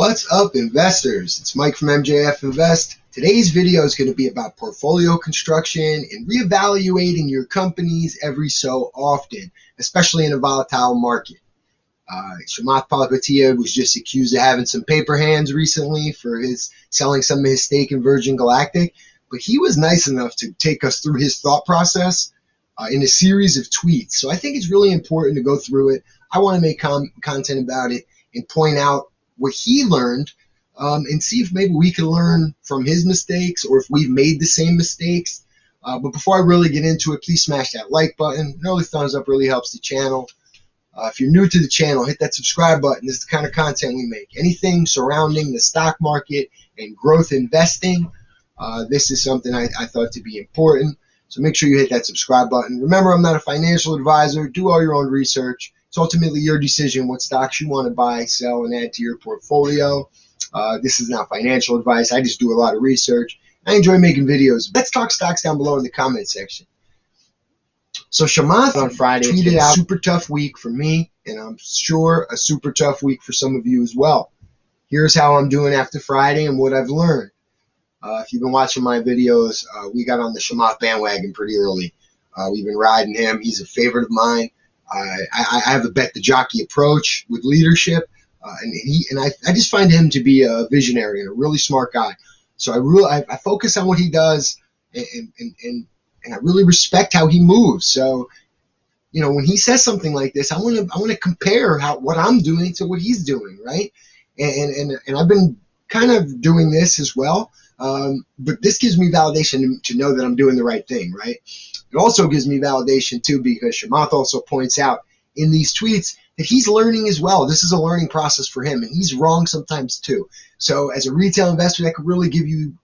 What's up, investors? It's Mike from MJF Invest. Today's video is going to be about portfolio construction and reevaluating your companies every so often, especially in a volatile market. Chamath was just accused of having some paper hands recently for his selling some of his stake in Virgin Galactic, but he was nice enough to take us through his thought process in a series of tweets. So I think it's really important to go through it. I want to make content about it and point out what he learned and see if maybe we can learn from his mistakes or if we've made the same mistakes. But before I really get into it, please smash that like button. An early thumbs up really helps the channel. If you're new to the channel, hit that subscribe button. This is the kind of content we make. Anything surrounding the stock market and growth investing, this is something I thought to be important. So make sure you hit that subscribe button. Remember, I'm not a financial advisor. Do all your own research. It's ultimately your decision what stocks you want to buy, sell, and add to your portfolio. This is not financial advice. I just do a lot of research. I enjoy making videos. Let's talk stocks down below in the comment section. So Chamath on Friday tweeted out a super tough week for me, and I'm sure a super tough week for some of you as well. Here's how I'm doing after Friday and what I've learned. If you've been watching my videos, we got on the Chamath bandwagon pretty early. We've been riding him. He's a favorite of mine. I have a bet the jockey approach with leadership, and I just find him to be a visionary and a really smart guy. So I focus on what he does, and I really respect how he moves. So, you know, when he says something like this, I want to compare what I'm doing to what he's doing, right? And I've been kind of doing this as well, but this gives me validation to know that I'm doing the right thing, right? It also gives me validation too, because Chamath also points out in these tweets that he's learning as well. This is a learning process for him, and he's wrong sometimes too. So as a retail investor, that could really give you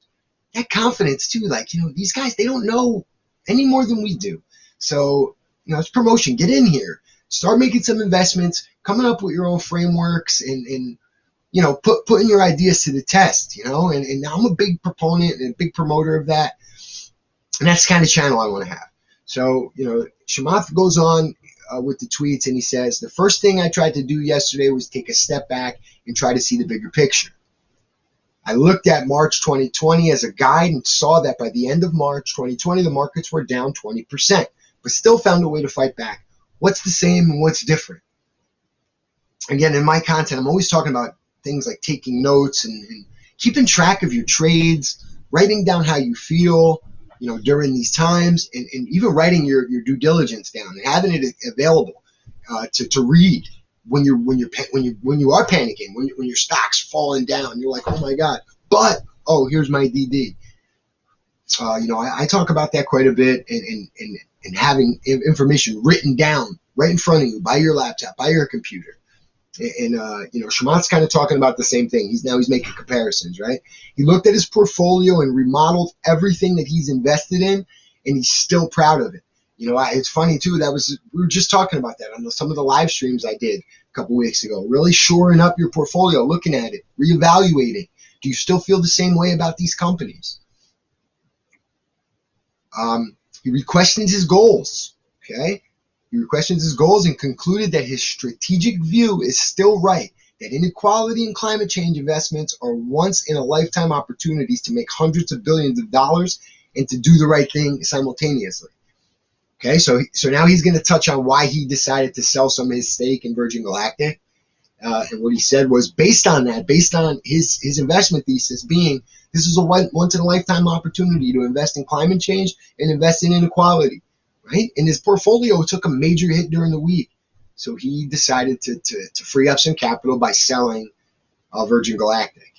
that confidence too. Like, you know, these guys, they don't know any more than we do. So, you know, it's promotion. Get in here. Start making some investments, coming up with your own frameworks, and you know, putting your ideas to the test, you know. And I'm a big proponent and a big promoter of that. And that's the kind of channel I want to have. So, you know, Chamath goes on with the tweets, and he says, the first thing I tried to do yesterday was take a step back and try to see the bigger picture. I looked at March 2020 as a guide and saw that by the end of March 2020, the markets were down 20%, but still found a way to fight back. What's the same and what's different? Again, in my content, I'm always talking about things like taking notes and keeping track of your trades, writing down how you feel, you know, during these times, and even writing your due diligence down and having it available to read when you are panicking, when your stock's falling down. You're like, oh my God, but oh, here's my DD. You know, I talk about that quite a bit, and having information written down right in front of you by your laptop, by your computer. And you know, Chamath's kind of talking about the same thing. He's making comparisons, right? He looked at his portfolio and remodeled everything that he's invested in, and he's still proud of it. You know, it's funny too. We were just talking about that on some of the live streams I did a couple weeks ago. Really shoring up your portfolio, looking at it, reevaluating. Do you still feel the same way about these companies? He re-questioned his goals. Okay. He questions his goals and concluded that his strategic view is still right, that inequality and climate change investments are once-in-a-lifetime opportunities to make hundreds of billions of dollars and to do the right thing simultaneously. Okay, so now he's going to touch on why he decided to sell some of his stake in Virgin Galactic. And what he said was based on his investment thesis being this is a once-in-a-lifetime opportunity to invest in climate change and invest in inequality. Right? And his portfolio took a major hit during the week. So he decided to free up some capital by selling Virgin Galactic.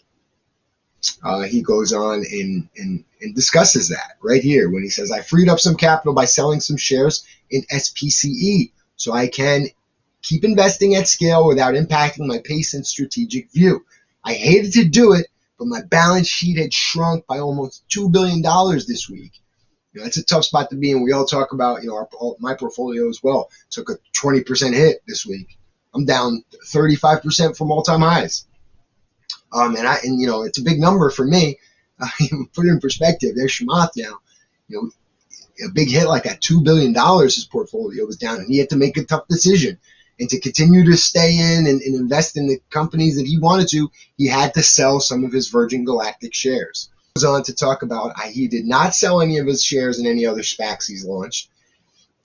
He goes on and discusses that right here when he says, I freed up some capital by selling some shares in SPCE so I can keep investing at scale without impacting my pace and strategic view. I hated to do it, but my balance sheet had shrunk by almost $2 billion this week. You know, it's a tough spot to be in. We all talk about, you know, my portfolio as well took a 20% hit this week. I'm down 35% from all-time highs. And you know, it's a big number for me. Put it in perspective. There's Chamath now. You know, a big hit like that, $2 billion his portfolio was down, and he had to make a tough decision. And to continue to stay in and invest in the companies that he wanted to, he had to sell some of his Virgin Galactic shares. He goes on to talk about he did not sell any of his shares in any other SPACs he's launched.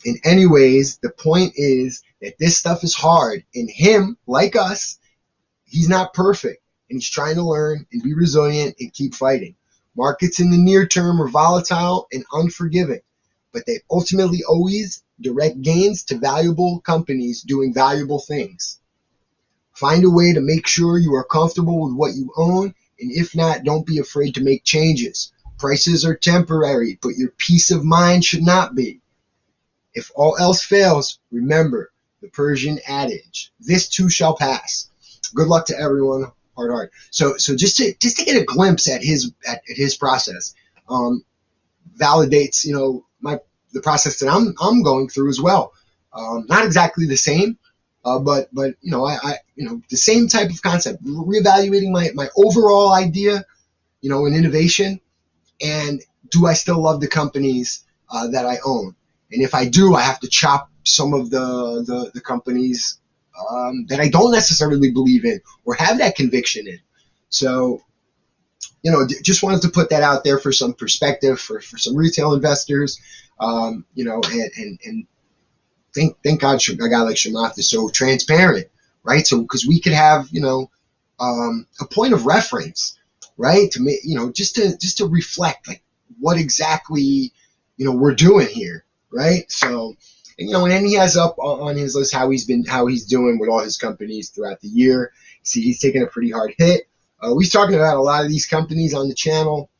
And anyways, the point is that this stuff is hard. And him, like us, he's not perfect. And he's trying to learn and be resilient and keep fighting. Markets in the near term are volatile and unforgiving, but they ultimately always direct gains to valuable companies doing valuable things. Find a way to make sure you are comfortable with what you own, and if not, don't be afraid to make changes. Prices are temporary, but your peace of mind should not be. If all else fails, remember the Persian adage, this too shall pass. Good luck to everyone. Hard. So just to get a glimpse at his process, validates the process that I'm going through as well. Not exactly the same, but I the same type of concept. Reevaluating my overall idea, in innovation, and do I still love the companies that I own? And if I do, I have to chop some of the companies that I don't necessarily believe in or have that conviction in. So, just wanted to put that out there for some perspective for some retail investors. And thank God a guy like Chamath is so transparent, right? So because we could have a point of reference, right? To make just to reflect like what exactly we're doing here, right? So. And then he has up on his list how he's doing with all his companies throughout the year. See, he's taking a pretty hard hit. We're talking about a lot of these companies on the channel: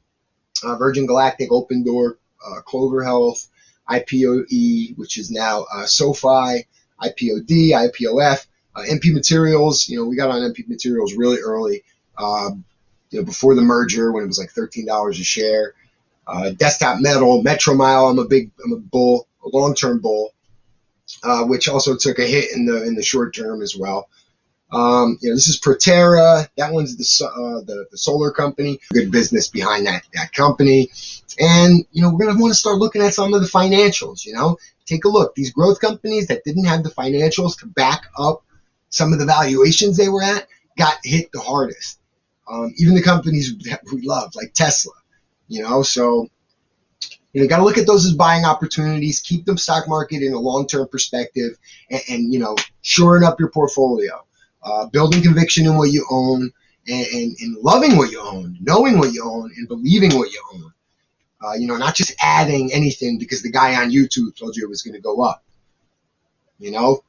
Virgin Galactic, Open Door, Clover Health, IPOE, which is now SoFi, IPOD, IPOF, MP Materials. We got on MP Materials really early, before the merger when it was like $13 a share. Desktop Metal, Metromile. I'm a bull, a long-term bull. Which also took a hit in the short term as well. This is Proterra. That one's the solar company. Good business behind that company. And we're gonna want to start looking at some of the financials. Take a look. These growth companies that didn't have the financials to back up some of the valuations they were at got hit the hardest. Even the companies that we love, like Tesla. So. Got to look at those as buying opportunities. Keep the stock market in a long-term perspective, and shoring up your portfolio, building conviction in what you own, and loving what you own, knowing what you own, and believing what you own. Not just adding anything because the guy on YouTube told you it was going to go up.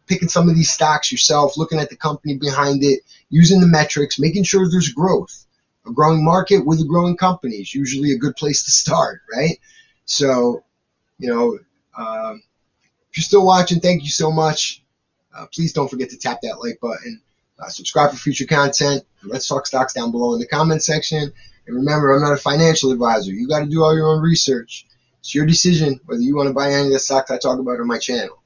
Picking some of these stocks yourself, looking at the company behind it, using the metrics, making sure there's growth. A growing market with a growing company is usually a good place to start, right? So, if you're still watching, thank you so much. Please don't forget to tap that like button. Subscribe for future content. Let's talk stocks down below in the comment section. And remember, I'm not a financial advisor. You got to do all your own research. It's your decision whether you want to buy any of the stocks I talk about on my channel.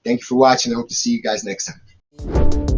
Thank you for watching. I hope to see you guys next time.